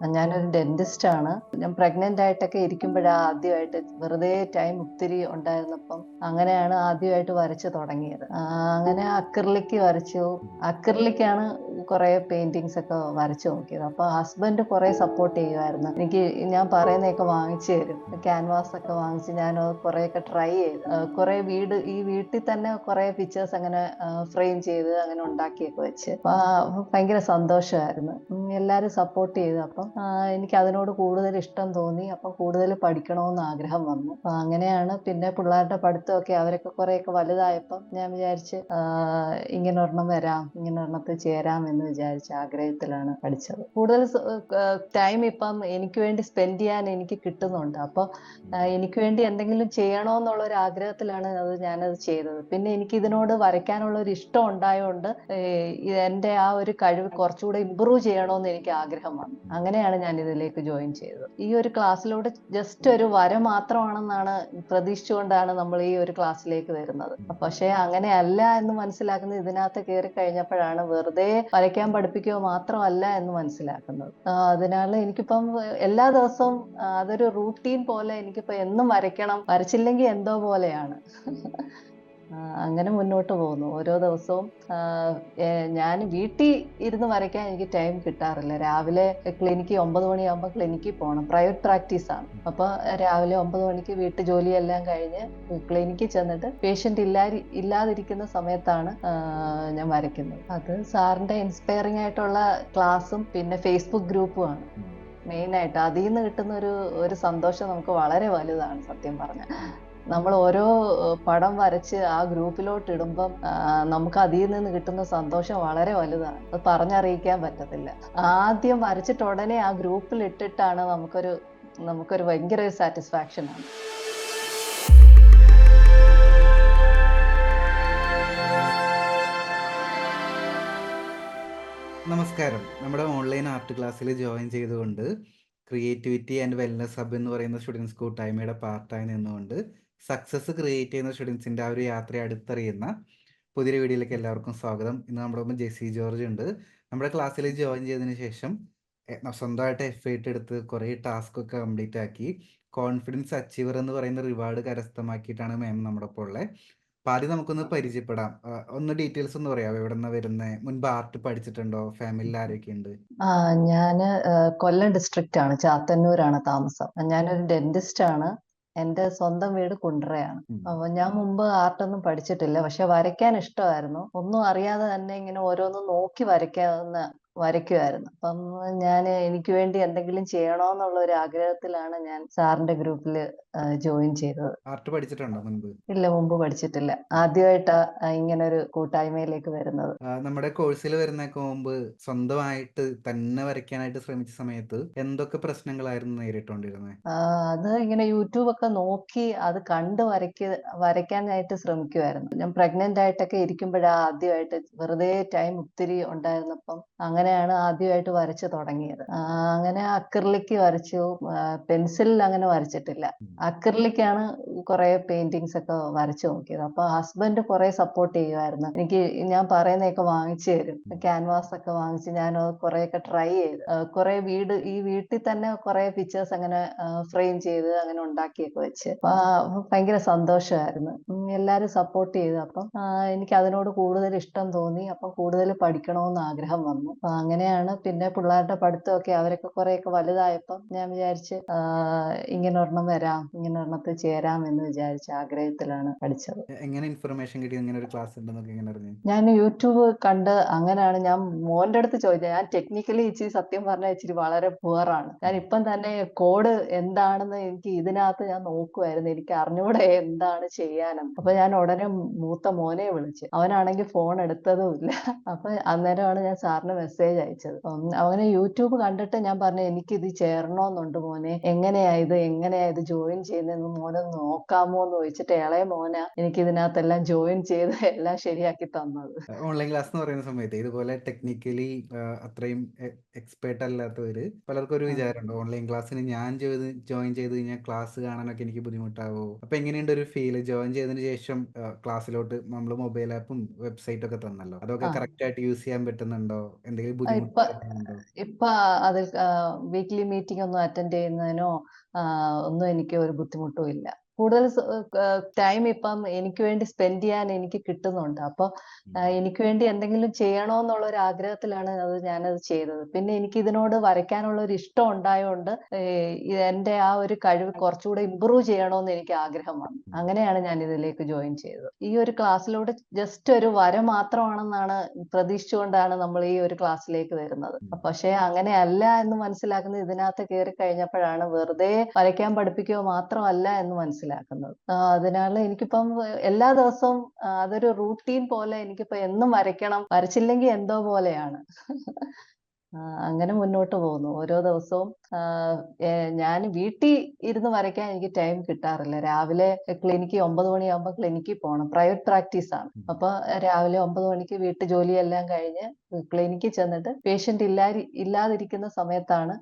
ഞാനൊരു ഡെന്റിസ്റ്റാണ്. ഞാൻ പ്രഗ്നന്റ് ആയിട്ടൊക്കെ ഇരിക്കുമ്പോഴാ ആദ്യമായിട്ട് വെറുതെ ടൈം ഒത്തിരി ഉണ്ടായിരുന്നപ്പം അങ്ങനെയാണ് ആദ്യമായിട്ട് വരച്ച് തുടങ്ങിയത്. അങ്ങനെ അക്രിലിക് വരച്ചു. അക്രിലിക്കാണ് കുറേ പെയിന്റിങ്സ് ഒക്കെ വരച്ചു നോക്കിയത്. അപ്പൊ ഹസ്ബൻഡ് കുറേ സപ്പോർട്ട് ചെയ്യുമായിരുന്നു. ഞാൻ പറയുന്നതൊക്കെ വാങ്ങിച്ചു തരും. ക്യാൻവാസ് ഒക്കെ വാങ്ങിച്ച് ഞാൻ കുറേയൊക്കെ ട്രൈ ചെയ്തു. ഈ വീട്ടിൽ തന്നെ കുറേ പിക്ചേഴ്സ് അങ്ങനെ ഫ്രെയിം ചെയ്ത് അങ്ങനെ ഉണ്ടാക്കിയൊക്കെ വെച്ച്. ഭയങ്കര സന്തോഷമായിരുന്നു. എല്ലാവരും സപ്പോർട്ട് ചെയ്തു. അപ്പം എനിക്ക് അതിനോട് കൂടുതൽ ഇഷ്ടം തോന്നി. അപ്പം കൂടുതൽ പഠിക്കണമെന്ന് ആഗ്രഹം വന്നു. അങ്ങനെയാണ് പിന്നെ പിള്ളേരുടെ പഠിത്തമൊക്കെ അവരൊക്കെ കുറേയൊക്കെ വലുതായപ്പം ഞാൻ വിചാരിച്ച് ഇങ്ങനെ ഒരെണ്ണം വരാം, ഇങ്ങനെ ഒരെണ്ണത്തിൽ ചേരാം എന്ന് വിചാരിച്ച ആഗ്രഹത്തിലാണ് പഠിച്ചത്. കൂടുതൽ ടൈം ഇപ്പം എനിക്ക് വേണ്ടി സ്പെൻഡ് ചെയ്യാൻ എനിക്ക് കിട്ടുന്നുണ്ട്. അപ്പോൾ എനിക്ക് വേണ്ടി എന്തെങ്കിലും ചെയ്യണമെന്നുള്ള ഒരു ആഗ്രഹത്തിലാണ് ഞാനത് ചെയ്തത്. പിന്നെ എനിക്ക് ഇതിനോട് വരയ്ക്കാനുള്ള ഒരു ഇഷ്ടം ഉണ്ടായതുകൊണ്ട് എൻ്റെ ആ ഒരു കഴിവ് കുറച്ചുകൂടെ ഇമ്പ്രൂവ് ചെയ്യണമെന്ന് എനിക്ക് ആഗ്രഹം വന്നു. അങ്ങനെയാണ് ഞാൻ ഇതിലേക്ക് ജോയിൻ ചെയ്തത്. ഈ ഒരു ക്ലാസ്സിലൂടെ ജസ്റ്റ് ഒരു വര മാത്രമാണെന്നാണ് പ്രതീക്ഷിച്ചുകൊണ്ടാണ് നമ്മൾ ഈ ഒരു ക്ലാസ്സിലേക്ക് വരുന്നത്. പക്ഷേ അങ്ങനെയല്ല എന്ന് മനസ്സിലാക്കുന്നത് ഇതിനകത്ത് കയറി കഴിഞ്ഞപ്പോഴാണ്. വെറുതെ വരയ്ക്കാൻ പഠിപ്പിക്കുക മാത്രമല്ല എന്ന് മനസ്സിലാക്കുന്നത്. അതിനാൽ എനിക്കിപ്പം എല്ലാ ദിവസവും അതൊരു റൂട്ടീൻ പോലെ എനിക്കിപ്പോ എന്നും വരയ്ക്കണം, വരച്ചില്ലെങ്കിൽ എന്തോ പോലെയാണ്. അങ്ങനെ മുന്നോട്ട് പോകുന്നു. ഓരോ ദിവസവും ഞാൻ വീട്ടിൽ ഇരുന്ന് വരയ്ക്കാൻ എനിക്ക് ടൈം കിട്ടാറില്ല. രാവിലെ ക്ലിനിക്ക് 9 മണിയാകുമ്പോൾ ക്ലിനിക്കിൽ പോകണം. പ്രൈവറ്റ് പ്രാക്ടീസ് ആണ്. അപ്പോൾ രാവിലെ 9 മണിക്ക് വീട്ടു ജോലിയെല്ലാം കഴിഞ്ഞ് ക്ലിനിക്കിൽ ചെന്നിട്ട് പേഷ്യന്റ് ഇല്ലാതിരിക്കുന്ന സമയത്താണ് ഞാൻ വരയ്ക്കുന്നത്. അത് സാറിന്റെ ഇൻസ്പയറിംഗ് ആയിട്ടുള്ള ക്ലാസ്സും പിന്നെ ഫേസ്ബുക്ക് ഗ്രൂപ്പുമാണ് മെയിനായിട്ട്. അതിൽ നിന്ന് കിട്ടുന്ന ഒരു സന്തോഷം നമുക്ക് വളരെ വലുതാണ് സത്യം പറഞ്ഞാൽ. നമ്മൾ ഓരോ പടം വരച്ച് ആ ഗ്രൂപ്പിലോട്ട് ഇടുമ്പം നമുക്ക് അതിൽ നിന്ന് കിട്ടുന്ന സന്തോഷം വളരെ വലുതാണ്. അത് പറഞ്ഞറിയിക്കാൻ പറ്റത്തില്ല. ആദ്യം വരച്ചിട്ട് ഉടനെ ആ ഗ്രൂപ്പിൽ ഇട്ടിട്ടാണ് നമുക്കൊരു ഭയങ്കര സാറ്റിസ്ഫാക്ഷൻ ആണ്. നമസ്കാരം. നമ്മുടെ ഓൺലൈൻ ആർട്ട് ക്ലാസ്സിൽ ജോയിൻ ചെയ്തുകൊണ്ട് ക്രിയേറ്റിവിറ്റി ആൻഡ് വെൽനസ് ഹബ് എന്ന് പറയുന്ന സ്റ്റുഡൻസ് കൂട്ടായ്മയുടെ പാർട്ടായി നിന്നുകൊണ്ട് സക്സസ് ക്രിയേറ്റ് ചെയ്യുന്ന സ്റ്റുഡൻസിൻ്റെ ആ ഒരു യാത്രയെ അടുത്തറിയുന്ന പുതിയൊരു വീഡിയോയിലേക്ക് എല്ലാവർക്കും സ്വാഗതം. ഇന്ന് നമ്മുടെ ഒപ്പം ജെസ്സി ജോർജ് ഉണ്ട്. നമ്മുടെ ക്ലാസ്സിൽ ജോയിൻ ചെയ്തതിന് ശേഷം സ്വന്തമായിട്ട് എഫേർട്ട് എടുത്ത് കുറേ ടാസ്ക് ഒക്കെ കംപ്ലീറ്റ് ആക്കി കോൺഫിഡൻസ് അച്ചീവർ എന്ന് പറയുന്ന റിവാർഡ് കരസ്ഥമാക്കിയിട്ടാണ് മാം നമ്മുടെ ഒപ്പം ഉള്ളത്. അപ്പൊ ആദ്യം നമുക്കൊന്ന് പരിചയപ്പെടാം. ഒന്ന് ഡീറ്റെയിൽസ് ഒന്ന് പറയാമോ? എവിടെ നിന്നാ വരുന്നത്? മുൻപ് ആർട്ട് പഠിച്ചിട്ടുണ്ടോ? ഫാമിലിയിൽ ആരൊക്കെ ഉണ്ട്? ഞാന് കൊല്ലം ഡിസ്ട്രിക്റ്റ് ആണ്. ചാത്തന്നൂരാണ് താമസം. ഞാനൊരു ഡെന്റിസ്റ്റ് ആണ്. എൻ്റെ സ്വന്തം വീട് കുണ്ടറയാണ്. അപ്പൊ ഞാൻ മുമ്പ് ആർട്ടൊന്നും പഠിച്ചിട്ടില്ല. പക്ഷെ വരയ്ക്കാൻ ഇഷ്ടമായിരുന്നു. ഒന്നും അറിയാതെ തന്നെ ഇങ്ങനെ ഓരോന്നും നോക്കി വരയ്ക്കുമായിരുന്നു. അപ്പം എനിക്ക് വേണ്ടി എന്തെങ്കിലും ചെയ്യണമെന്നുള്ള ഒരു ആഗ്രഹത്തിലാണ് ഞാൻ സാറിന്റെ ഗ്രൂപ്പിൽ ജോയിൻ ചെയ്തത്. ആർട്ട് പഠിച്ചിട്ടുണ്ടോ മുൻപ്? ഇല്ല, മുമ്പ് പഠിച്ചിട്ടില്ല. ആദ്യമായിട്ടാ ഇങ്ങനെ ഒരു കൂട്ടായ്മയിലേക്ക് വരുന്നത്. നമ്മുടെ കോഴ്സിൽ വരുന്നൊക്കെ മുമ്പ് സ്വന്തമായിട്ട് തന്നെ വരയ്ക്കാനായിട്ട് ശ്രമിച്ച സമയത്ത് എന്തൊക്കെ പ്രശ്നങ്ങളായിരുന്നു നേരിട്ടുകൊണ്ടിരുന്നത്? അത് ഇങ്ങനെ യൂട്യൂബ് ഒക്കെ നോക്കി അത് കണ്ട് വരയ്ക്കാനായിട്ട് ശ്രമിക്കുമായിരുന്നു. ഞാൻ പ്രഗ്നന്റ് ആയിട്ടൊക്കെ ഇരിക്കുമ്പോഴാ ആദ്യമായിട്ട് വെറുതെ ടൈം ഒത്തിരി ഉണ്ടായിരുന്നപ്പം അങ്ങനെയാണ് ആദ്യമായിട്ട് വരച്ച് തുടങ്ങിയത്. അങ്ങനെ അക്രിലിക് വരച്ചു. പെൻസിലിൽ അങ്ങനെ വരച്ചിട്ടില്ല. അക്രിലിക്കാണ് കുറേ പെയിന്റിങ്സ് ഒക്കെ വരച്ചു നോക്കിയത്. അപ്പൊ ഹസ്ബൻഡ് കുറേ സപ്പോർട്ട് ചെയ്യുമായിരുന്നു. ഞാൻ പറയുന്നതൊക്കെ വാങ്ങിച്ചു തരും. ക്യാൻവാസ് ഒക്കെ വാങ്ങിച്ച് ഞാൻ കുറേയൊക്കെ ട്രൈ ചെയ്തു. ഈ വീട്ടിൽ തന്നെ കുറേ പിക്ചേഴ്സ് അങ്ങനെ ഫ്രെയിം ചെയ്ത് അങ്ങനെ ഉണ്ടാക്കിയൊക്കെ വെച്ച്. ഭയങ്കര സന്തോഷമായിരുന്നു. എല്ലാവരും സപ്പോർട്ട് ചെയ്തു. അപ്പം എനിക്ക് അതിനോട് കൂടുതൽ ഇഷ്ടം തോന്നി. അപ്പം കൂടുതൽ പഠിക്കണമെന്ന് ആഗ്രഹം വന്നു. അങ്ങനെയാണ് പിന്നെ പിള്ളേരുടെ പഠിത്തമൊക്കെ അവരൊക്കെ കുറേയൊക്കെ വലുതായപ്പം ഞാൻ വിചാരിച്ച് ഇങ്ങനെ ഒരെണ്ണം വരാം, ഇങ്ങനെ ഒരെണ്ണത്തിൽ ചേരാം എന്ന് വിചാരിച്ച ആഗ്രഹത്തിലാണ് പഠിച്ചത്. എങ്ങനെ ഇൻഫർമേഷൻ കിട്ടി ഇങ്ങനെ ഒരു ക്ലാസ് ഉണ്ടെന്നൊക്കെ എങ്ങനെ അറിഞ്ഞു? ഞാൻ യൂട്യൂബ് കണ്ട് അങ്ങനെയാണ് ഞാൻ മോന്റെ അടുത്ത് ചോദിച്ചത്. ഞാൻ ടെക്നിക്കലി ഇച്ചിരി സത്യം പറഞ്ഞാൽ ഇച്ചിരി വളരെ പുവറാണ്. ഞാൻ ഇപ്പം തന്നെ കോഡ് എന്താണെന്ന് ഇതിനകത്ത് ഞാൻ നോക്കുമായിരുന്നു. എനിക്ക് അറിഞ്ഞൂടെ എന്താണ് ചെയ്യാനെന്ന്. അപ്പൊ ഞാൻ ഉടനെ മൂത്ത മോനെ വിളിച്ചു. അവനാണെങ്കിൽ ഫോൺ എടുത്തതുമില്ല. അപ്പൊ അന്നേരമാണ് ഞാൻ സാറിന് മെസ്സേജ് അയച്ചത്. അവന് യൂട്യൂബ് കണ്ടിട്ട് ഞാൻ പറഞ്ഞു, എനിക്കിത് ചേരണമെന്നുണ്ട് മോനെ, എങ്ങനെയാ ഇത് ജോയിൻ ചെയ്യുന്നതെന്ന് മോനൊന്ന് നോക്കാമോ എന്ന് ചോദിച്ചിട്ട് ഇളയ മോന എനിക്ക് ഇതിനകത്തെല്ലാം ജോയിൻ ചെയ്ത് എല്ലാം ശരിയാക്കി തന്നത്. ഓൺലൈൻ ക്ലാസ് എന്ന് പറയുന്ന സമയത്ത് ഇതുപോലെ ടെക്നിക്കലി അത്രയും എക്സ്പേർട്ട് അല്ലാത്തവര് പലർക്കും ഒരു വിചാരമുണ്ട്, ഓൺലൈൻ ക്ലാസ്സിന് ഞാൻ ജോയിൻ ചെയ്ത് കഴിഞ്ഞാൽ ക്ലാസ് കാണാനൊക്കെ എനിക്ക് ബുദ്ധിമുട്ടാവോ? അപ്പൊ എങ്ങനെയുണ്ട് ഒരു ഫീല് ജോയിൻ ചെയ്തതിന് ശേഷം? ക്ലാസ്സിലോട്ട് നമ്മൾ മൊബൈൽ ആപ്പും വെബ്സൈറ്റും ഒക്കെ തന്നല്ലോ, അതൊക്കെ കറക്റ്റ് ആയിട്ട് യൂസ് ചെയ്യാൻ പറ്റുന്നുണ്ടോ? എന്തെങ്കിലും ഇപ്പൊ ബുദ്ധിമുട്ടുണ്ടോ? ഇപ്പൊ അതിൽ വീക്ക്ലി മീറ്റിംഗ് ഒന്നും അറ്റൻഡ് ചെയ്യുന്നതിനോ ഒന്നും എനിക്ക് ഒരു ബുദ്ധിമുട്ടും ഇല്ല. കൂടുതൽ ടൈം ഇപ്പം എനിക്ക് വേണ്ടി സ്പെൻഡ് ചെയ്യാൻ എനിക്ക് കിട്ടുന്നുണ്ട്. അപ്പൊ എനിക്ക് വേണ്ടി എന്തെങ്കിലും ചെയ്യണോന്നുള്ള ഒരു ആഗ്രഹത്തിലാണ് ഞാനത് ചെയ്തത്. പിന്നെ എനിക്ക് ഇതിനോട് വരയ്ക്കാനുള്ള ഒരു ഇഷ്ടം ഉണ്ടായോണ്ട് എന്റെ ആ ഒരു കഴിവ് കുറച്ചുകൂടെ ഇമ്പ്രൂവ് ചെയ്യണോന്ന് എനിക്ക് ആഗ്രഹം വന്നു. അങ്ങനെയാണ് ഞാൻ ഇതിലേക്ക് ജോയിൻ ചെയ്തത്. ഈ ഒരു ക്ലാസ്സിലൂടെ ജസ്റ്റ് ഒരു വര മാത്രമാണെന്നാണ് പ്രതീക്ഷിച്ചുകൊണ്ടാണ് നമ്മൾ ഈ ഒരു ക്ലാസ്സിലേക്ക് വരുന്നത്. പക്ഷേ അങ്ങനെയല്ല എന്ന് മനസ്സിലാക്കുന്നത് ഇതിനകത്ത് കയറി കഴിഞ്ഞപ്പോഴാണ്. വെറുതെ വരയ്ക്കാൻ പഠിപ്പിക്കുക മാത്രമല്ല എന്ന് മനസ്സിലാക്കുന്നത്. അതിനാൽ എനിക്കിപ്പം എല്ലാ ദിവസവും അതൊരു റൂട്ടീൻ പോലെ എനിക്കിപ്പോ എന്നും വരയ്ക്കണം, വരച്ചില്ലെങ്കിൽ എന്തോ പോലെയാണ്. അങ്ങനെ മുന്നോട്ട് പോകുന്നു. ഓരോ ദിവസവും ഞാൻ വീട്ടിൽ ഇരുന്ന് വരയ്ക്കാൻ എനിക്ക് ടൈം കിട്ടാറില്ല. രാവിലെ ക്ലിനിക്ക് 9 മണിയാകുമ്പോൾ ക്ലിനിക്കിൽ പോകണം. പ്രൈവറ്റ് പ്രാക്ടീസ് ആണ്. അപ്പൊ രാവിലെ 9 മണിക്ക് വീട്ടു ജോലിയെല്ലാം കഴിഞ്ഞ് ക്ലിനിക്കിൽ ചെന്നിട്ട് പേഷ്യന്റ് ഇല്ലാതിരിക്കുന്ന സമയത്താണ്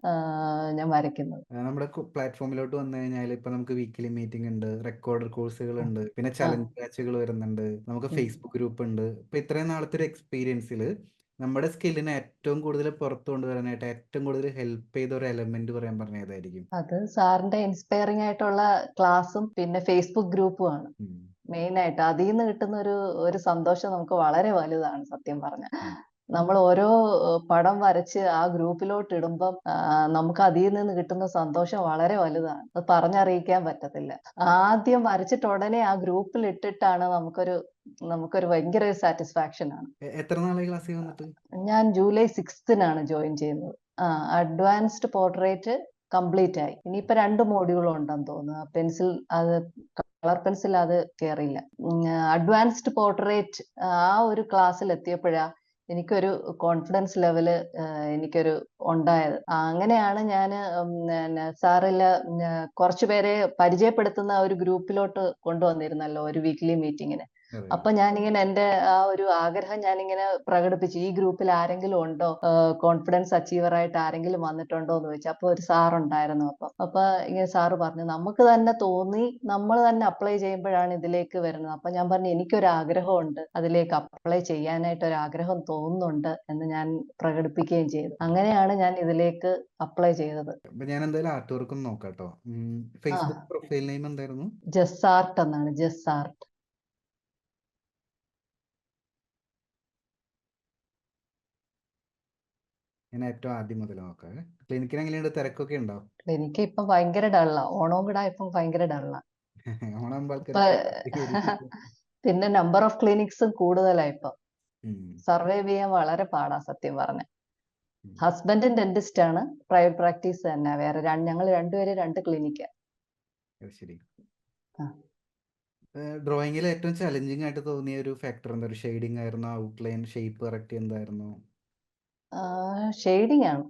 ഞാൻ വരയ്ക്കുന്നത്. നമ്മുടെ പ്ലാറ്റ്ഫോമിലോട്ട് വന്നു കഴിഞ്ഞാൽ ഇപ്പൊ നമുക്ക് വീക്കിലി മീറ്റിംഗ് ഉണ്ട്, റെക്കോർഡർ കോഴ്സുകൾ ഉണ്ട്, പിന്നെ ചലഞ്ച് ബാച്ചുകൾ വരുന്നുണ്ട്, നമുക്ക് ഫേസ്ബുക്ക് ഗ്രൂപ്പ് ഉണ്ട്. ഇപ്പൊ ഇത്രയും നാളത്തെ ഒരു എക്സ്പീരിയൻസിൽ നമ്മുടെ സ്കില്ലിനെ ഏറ്റവും കൂടുതൽ പുറത്തു കൊണ്ടുവരാനായിട്ട് ഏറ്റവും കൂടുതൽ ഹെൽപ്പ് ചെയ്ത ഒരു എലമെന്റ് പറയാൻ പറഞ്ഞ ഏതായിരിക്കും? അത് സാറിന്റെ ഇൻസ്പയറിംഗ് ആയിട്ടുള്ള ക്ലാസ്സും പിന്നെ ഫേസ്ബുക്ക് ഗ്രൂപ്പും ആണ് മെയിൻ ആയിട്ട്. അതിൽ നിന്ന് കിട്ടുന്ന ഒരു സന്തോഷം നമുക്ക് വളരെ വലുതാണ് സത്യം പറഞ്ഞ. നമ്മൾ ഓരോ പടം വരച്ച് ആ ഗ്രൂപ്പിലോട്ട് ഇടുമ്പം നമുക്ക് അതിൽ നിന്ന് കിട്ടുന്ന സന്തോഷം വളരെ വലുതാണ്. അത് പറഞ്ഞറിയിക്കാൻ പറ്റത്തില്ല. ആദ്യം വരച്ചിട്ട് ഉടനെ ആ ഗ്രൂപ്പിൽ ഇട്ടിട്ടാണ് നമുക്കൊരു ഭയങ്കര സാറ്റിസ്ഫാക്ഷൻ ആണ്. എത്ര നാളായി ക്ലാസ്സിൽ വന്നിട്ട്? ഞാൻ ജൂലൈ 6th ജോയിൻ ചെയ്യുന്നത്. അഡ്വാൻസ്ഡ് പോർട്രേറ്റ് കംപ്ലീറ്റ് ആയി. ഇനിയിപ്പോ 2 മോഡ്യൂൾ ഉണ്ടെന്ന് തോന്നുന്നു. പെൻസിൽ അത് കളർ പെൻസിൽ അത് കേറില്ല. അഡ്വാൻസ്ഡ് പോർട്രേറ്റ് ആ ഒരു ക്ലാസ്സിൽ എത്തിയപ്പോഴാ എനിക്കൊരു കോൺഫിഡൻസ് ലെവല് എനിക്കൊരു ഉണ്ടായത്. അങ്ങനെയാണ് ഞാൻ സാറില്ല കുറച്ചുപേരെ പരിചയപ്പെടുത്തുന്ന ഒരു ഗ്രൂപ്പിലോട്ട് കൊണ്ടുവന്നിരുന്നല്ലോ ഒരു വീക്ക്ലി മീറ്റിങ്ങിന്. അപ്പൊ ഞാനിങ്ങനെ എന്റെ ആ ഒരു ആഗ്രഹം ഞാനിങ്ങനെ പ്രകടിപ്പിച്ചു. ഈ ഗ്രൂപ്പിൽ ആരെങ്കിലും ഉണ്ടോ, കോൺഫിഡൻസ് അച്ചീവർ ആയിട്ട് ആരെങ്കിലും വന്നിട്ടുണ്ടോ എന്ന് ചോദിച്ചു. അപ്പൊ ഒരു സാർ ഉണ്ടായിരുന്നു. അപ്പൊ ഇങ്ങനെ സാറ് പറഞ്ഞു, നമുക്ക് തന്നെ തോന്നി നമ്മൾ തന്നെ അപ്ലൈ ചെയ്യുമ്പോഴാണ് ഇതിലേക്ക് വരുന്നത്. അപ്പൊ ഞാൻ പറഞ്ഞു എനിക്കൊരു ആഗ്രഹമുണ്ട്, അതിലേക്ക് അപ്ലൈ ചെയ്യാനായിട്ട് ഒരു ആഗ്രഹം തോന്നുന്നുണ്ട് എന്ന് ഞാൻ പ്രകടിപ്പിക്കുകയും ചെയ്തു. അങ്ങനെയാണ് ഞാൻ ഇതിലേക്ക് അപ്ലൈ ചെയ്തത്. ഞാൻ എന്തായാലും ആർട്ട് വർക്ക് ഒന്ന് നോക്കാട്ടോ. ഫേസ്ബുക്ക് പ്രൊഫൈൽ നെയിം എന്തായിരുന്നു? ജസ് ആർട്ട് എന്നാണ്. ജസ് ആർട്ട്. ഞാൻ ഏറ്റവും ആദ്യം മുതൽ നോക്കാം. ക്ലിനിക്കിന് എങ്ങനെയുണ്ട്? തിരക്കൊക്കെ ഉണ്ടോ? എനിക്ക് ഇപ്പം ഭയങ്കര ഡള്ളാ. ഓണവും കൂടെ ഇപ്പം ഭയങ്കര ഡള്ളാ. ഓണാകുമ്പോൾ ആൾക്കാർ പിന്നെ നമ്പർ ഓഫ് ക്ലിനിക്സും കൂടുതലായി ഇപ്പം. സർവൈവ് ചെയ്യാൻ വളരെ പാടാ സത്യം പറഞ്ഞ. ഹസ്ബൻഡും ഡെന്റിസ്റ്റ് ആണ്. പ്രൈവറ്റ് പ്രാക്ടീസ് തന്നെ. വേറെ ഞങ്ങൾ രണ്ടുപേരും 2 ക്ലിനിക്കാ. ശരി. ഡ്രോയിങ്ങിൽ ഏറ്റവും ചലഞ്ചിങ് ആയിട്ട് തോന്നിയ ഒരു ഫാക്ടർ എന്താ? ഒരു ഷെയ്ഡിങ് ആയിരുന്നോ, ഔട്ട്ലൈൻ ഷേപ്പ് കറക്റ്റ് എന്തായിരുന്നു? ഷെയ്ഡിങ് ആണ്.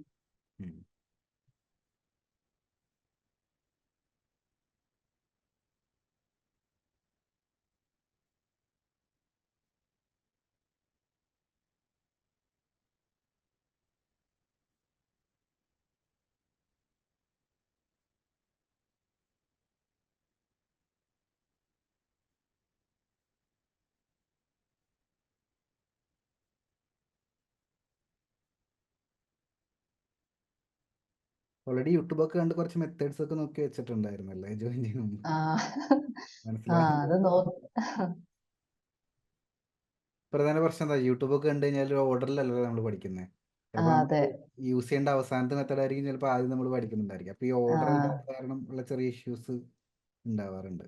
ഓൾറെഡി യൂട്യൂബ് ഒക്കെ കണ്ട് കുറച്ച് മെത്തേഡ്സ് ഒക്കെ നോക്കി വെച്ചിട്ടുണ്ടായിരുന്നല്ലേ ജോയിൻ ചെയ്യുമ്പോൾ? അത് പ്രധാന പ്രശ്നം എന്താ? യൂട്യൂബ് ഒക്കെ കണ്ടു കഴിഞ്ഞാൽ ഓർഡറിലല്ലോ നമ്മൾ പഠിക്കുന്നത്. ചിലപ്പോൾ നമുക്ക് യൂസ് ചെയ്യേണ്ട അവസാനത്തെ മെത്തേഡ് ആയിരിക്കും ചിലപ്പോൾ ആദ്യം നമ്മൾ പഠിക്കുന്നുണ്ടായിരിക്കും. അപ്പൊ ഈ ഓർഡർ ഇല്ലാത്ത കാരണം ഉള്ള ചെറിയ ഇഷ്യൂസ് ഉണ്ടാവാറുണ്ട്.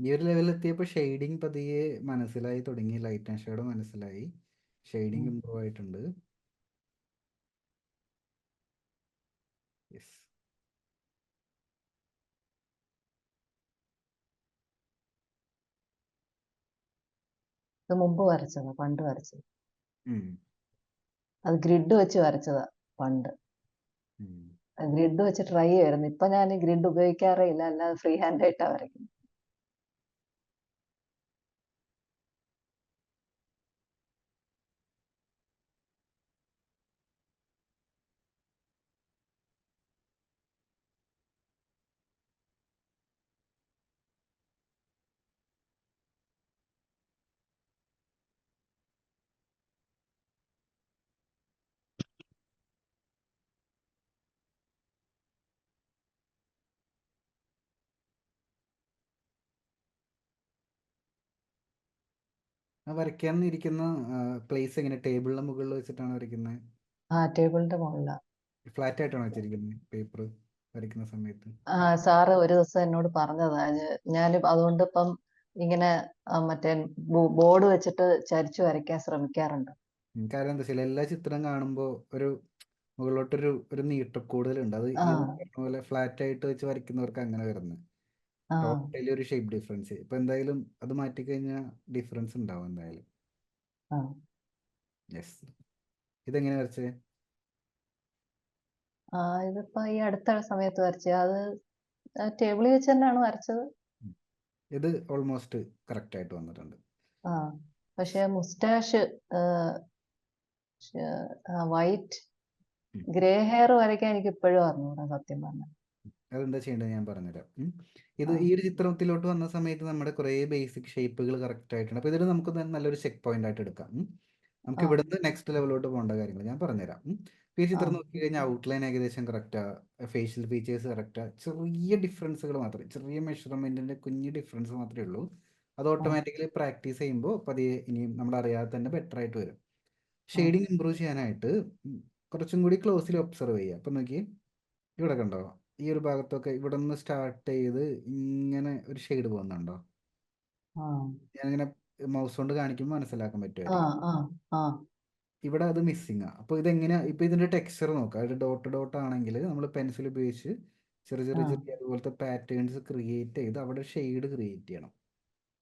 ഈ ഒരു ലെവലിൽ എത്തിയപ്പോൾ ഷെയ്ഡിങ് പതിയെ മനസ്സിലായി തുടങ്ങി. ലൈറ്റ് ആൻഡ് ഷേഡോ മനസ്സിലായി. ഷെയ്ഡിങ് ഇമ്പ്രൂവ് ആയിട്ടുണ്ട്. യെസ്. ഇത് മുമ്പ് വരച്ചത്, പണ്ട് വരച്ചത്. അത് ഗ്രിഡ് വെച്ച് വരച്ചതാ പണ്ട്. ഉം. ഗ്രിഡ് വെച്ച് ട്രൈ ചെയ്യുമായിരുന്നു. ഇപ്പൊ ഞാൻ ഗ്രിഡ് ഉപയോഗിക്കാറേ ഇല്ല, അല്ലാതെ ഫ്രീ ഹാൻഡ് ആയിട്ടാ വരയ്ക്കുന്നത്. വരയ്ക്കാൻ ഇരിക്കുന്ന പ്ലേസ് എങ്ങനെ, ടേബിളിന്റെ മുകളിൽ വെച്ചിട്ടാണ് വരയ്ക്കുന്നത്? ആ ടേബിളിന്റെ മുകളിലാ. ഫ്ലാറ്റ് ആയിട്ടാണ് വെച്ചിരിക്കുന്നത് പേപ്പർ വരയ്ക്കുന്ന സമയത്ത്? സാറ് ഒരു ദിവസം എന്നോട് പറഞ്ഞതാ. ഞാൻ അതുകൊണ്ട് ഇപ്പം ഇങ്ങനെ മറ്റേ ബോർഡ് വെച്ചിട്ട് ചരിച്ചു വരയ്ക്കാൻ ശ്രമിക്കാറുണ്ട്. കാരണം എന്താ വെച്ചാൽ എല്ലാ ചിത്രം കാണുമ്പോൾ ഒരു മുകളിലോട്ടൊരു ഒരു നീട്ട കൂടുതലുണ്ട്. അത് ആ ഈ പറഞ്ഞ പോലെ ഫ്ലാറ്റ് ആയിട്ട് വെച്ച് വരയ്ക്കുന്നവർക്ക് അങ്ങനെ വരുന്നത്. ആ ടോട്ടലി ഒരു ഷേപ്പ് ഡിഫറൻസ്. ഇപ്പൊ എന്തായാലും അത് മാറ്റിക്കഴിഞ്ഞാൽ ഡിഫറൻസ് ഉണ്ടാവും എന്തായാലും. ആ യെസ്. ഇതെങ്ങനെ വരച്ചേ? ഇതിപ്പോ ഈ അടുത്ത സമയത്ത് വരച്ചത്. അത് ടേബിളിൽ വെച്ച് തന്നെയാണ് വരച്ചത്. ഇത് ഓൾമോസ്റ്റ് കറക്റ്റ് ആയിട്ട് വന്നിട്ടുണ്ട്. ആ പക്ഷെ മുസ്റ്റാഷ് വൈറ്റ് ഗ്രേ ഹെയർ വരയ്ക്കാൻ എനിക്ക് ഇപ്പോഴും അറിഞ്ഞൂടാ സത്യം പറഞ്ഞാൽ. അതെന്താ ചെയ്യേണ്ടത് ഞാൻ പറഞ്ഞുതരാം. ഇത് ആ ഈ ഒരു ചിത്രത്തിലോട്ട് വന്ന സമയത്ത് നമ്മുടെ കുറേ ബേസിക് ഷേപ്പുകൾ കറക്റ്റ് ആയിട്ടുണ്ട്. അപ്പോൾ ഇതിൽ നമുക്ക് നല്ലൊരു ചെക്ക് പോയിന്റ് ആയിട്ട് എടുക്കാം. നമുക്ക് ആ ഇവിടുന്ന് നെക്സ്റ്റ് ലെവലിലോട്ട് പോകേണ്ട കാര്യങ്ങൾ ഞാൻ പറഞ്ഞുതരാം. ഈ ആ ചിത്രം നോക്കി കഴിഞ്ഞാൽ ഔട്ട്ലൈൻ ഏകദേശം കറക്റ്റാ, ഫേഷ്യൽ ഫീച്ചേഴ്സ് കറക്റ്റാ, ചെറിയ ഡിഫറൻസുകൾ മാത്രമേ, ചെറിയ മെഷർമെന്റിന്റെ കുഞ്ഞ് ഡിഫറൻസ് മാത്രമേ ഉള്ളൂ. അത് ആ ഓട്ടോമാറ്റിക്കലി പ്രാക്ടീസ് ചെയ്യുമ്പോൾ പതിയെ ഇനിയും നമ്മൾ അറിയാതെ തന്നെ ബെറ്റർ ആയിട്ട് വരും. ആ ഷെയ്ഡിങ് ഇമ്പ്രൂവ് ചെയ്യാനായിട്ട് കുറച്ചും കൂടി ക്ലോസിൽ ഒബ്സർവ് ചെയ്യുക. അപ്പം നോക്കി, ഇവിടെ കണ്ടോ, ഈ ഒരു ഭാഗത്തൊക്കെ ഇവിടെ നിന്ന് സ്റ്റാർട്ട് ചെയ്ത് ഇങ്ങനെ ഒരു ഷെയ്ഡ് പോകുന്നുണ്ടോ? ആ ഞാനിങ്ങനെ മൗസ് കൊണ്ട് കാണിക്കുമ്പോൾ മനസ്സിലാക്കാൻ ആ പറ്റുമായിരിക്കും. ആ ആ ഇവിടെ അത് മിസ്സിങ് ആ. അപ്പോൾ ഇതെങ്ങനെയാ, ഇപ്പോൾ ഇതിൻ്റെ ടെക്സ്ചർ നോക്കുക. ഒരു ഡോട്ട് ഡോട്ട് ആണെങ്കിൽ നമ്മൾ പെൻസിൽ ഉപയോഗിച്ച് ചെറിയ ആ ചെറിയ ചെറിയ അതുപോലത്തെ പാറ്റേൺസ് ക്രിയേറ്റ് ചെയ്ത് അവിടെ ഷെയ്ഡ് ക്രിയേറ്റ് ചെയ്യണം.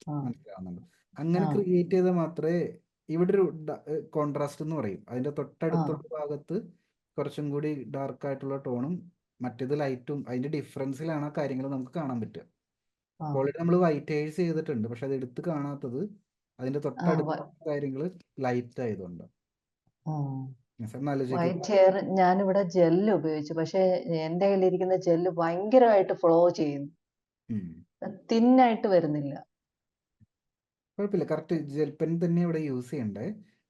ആ മനസ്സിലാവുന്നുണ്ടോ? അങ്ങനെ ആ ക്രിയേറ്റ് ചെയ്താൽ മാത്രമേ ഇവിടെ ഒരു കോൺട്രാസ്റ്റ് എന്ന് പറയും. അതിൻ്റെ ആ തൊട്ടടുത്തുള്ള ഭാഗത്ത് കുറച്ചും കൂടി ഡാർക്ക് ആയിട്ടുള്ള ടോണും മറ്റേത് ലൈറ്റും, അതിൻ്റെ ഡിഫറൻസിലാണ് ആ കാര്യങ്ങൾ നമുക്ക് കാണാൻ പറ്റുക. ആ ഓൾറെഡി നമ്മൾ വൈറ്റേഴ്സ് ചെയ്തിട്ടുണ്ട്, പക്ഷെ അത് എടുത്ത് കാണാത്തത് അതിൻ്റെ ആ തൊട്ടടുത്ത കാര്യങ്ങൾ ലൈറ്റ് ആയതുകൊണ്ട്. ആലോചിക്കും. വൈറ്റ് ഹെയർ ഞാനിവിടെ ജെല്ല് ഉപയോഗിച്ചു. പക്ഷെ എന്റെ കയ്യിലിരിക്കുന്ന ജെല്ല് ഭയങ്കരമായിട്ട് ഫ്ലോ ചെയ്യുന്നു. തിന്നായിട്ട് വരുന്നില്ല. കുഴപ്പമില്ല, കറക്റ്റ് ജെൽ പെൻ തന്നെ ഇവിടെ യൂസ് ചെയ്യണ്ടേ.